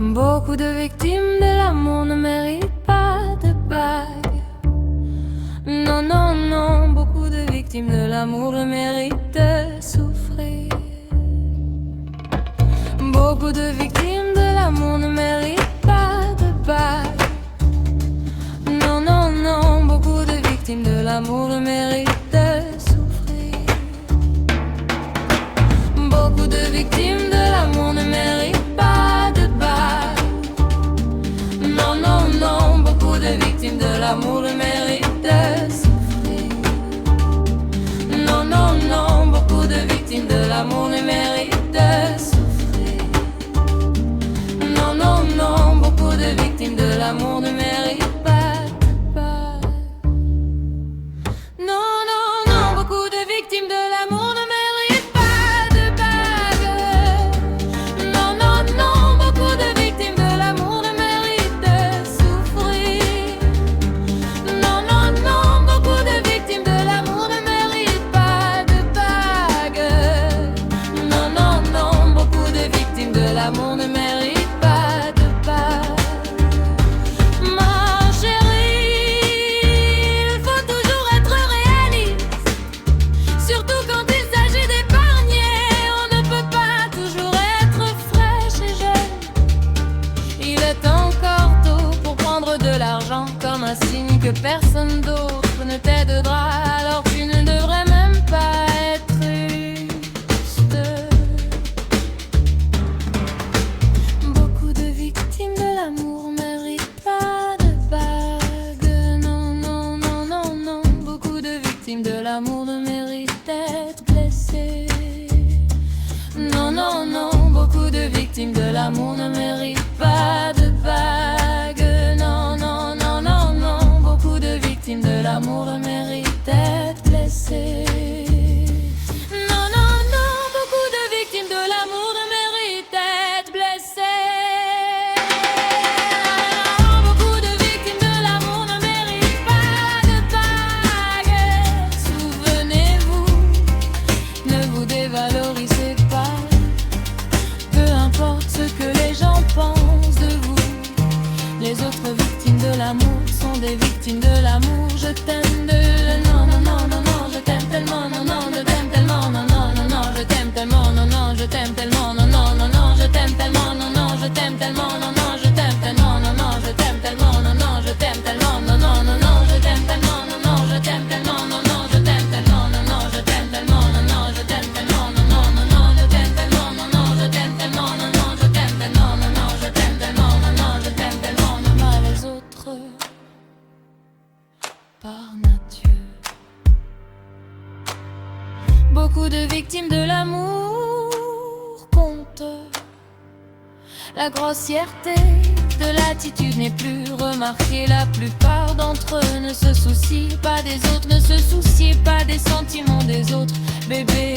Beaucoup de victimes de l'amour ne méritent pas de bague. Non, non, non, beaucoup de victimes de l'amour ne méritent de souffrir. Beaucoup de victimes de l'amour ne méritent pas de bague. Non, non, non, beaucoup de victimes de l'amour ne méritent de souffrir. Beaucoup de victimes de l'amour ne méritent pas de bague. Non, non, non, beaucoup de victimes de l'amour ne méritent de souffrir. Non, non, non, beaucoup de victimes de l'amour ne méritent de souffrir. Non, non, non, beaucoup de victimes de l'amour ne méritent pas de bague. Non, non, non, beaucoup de victimes de l'amour ne méritent pas de bague. Non, non, non, beaucoup de victimes de l'amour ne méritent de souffrir. Non, non, non, beaucoup de victimes de l'amour ne méritent pas de bague. Non, non, non, beaucoup de victimes de l'amour ne méritent pas de bague. Ma chérie, il faut toujours être réaliste, surtout quand il s'agit d'épargner. On ne peut pas toujours être fraîche et jeune. Il est encore tôt pour prendre de l'argent comme un signe que personne d'autre ne t'aidera. Alors tu ne devrais même pas être triste. Beaucoup de victimes de l'amour méritent pas de bague. Non, non, non, non, non. Beaucoup de victimes de l'amour ne méritent d'être blessées. Non, non, non. Beaucoup de victimes de l'amour ne méritent pas de bague. Non, non, non, non, non. Beaucoup de victimes de l'amour ne méritent d'être blessées. Non, non, non. Beaucoup de victimes de l'amour ne méritent d'être blessées. Beaucoup de victimes de l'amour ne méritent pas de bague. Souvenez-vous, ne vous dévalorisez pas. Peu importe ce que les gens pensent de vous. Les autres victimes de l'amour sont des victimes de l'amour. Je t'aime de non, non, non, non, non, je t'aime tellement, non, non, je t'aime tellement, non, non, non, non, je t'aime tellement, non, non, je t'aime tellement, non, non, non, non, je t'aime tellement, non, non, je t'aime tellement, non, non, je t'aime tellement, non, non, je t'aime tellement, non, non, je t'aime tellement, non, non, non, non, je t'aime tellement, non, non, je t'aime tellement, non, non, je t'aime tellement, non, non, je t'aime tellement, non, non, je t'aime tellement, non, non, non, non, je t'aime tellement, non, non, je t'aime tellement, non, non, je t'aime tellement, non, non, je t'aime tellement, non, non, je t'aime tellement, non, non, les autres par nature. Beaucoup de victimes de l'amour comptent. La grossièreté de l'attitude n'est plus remarquée. La plupart d'entre eux ne se soucient pas des autres, ne se soucient pas des sentiments des autres. Bébé,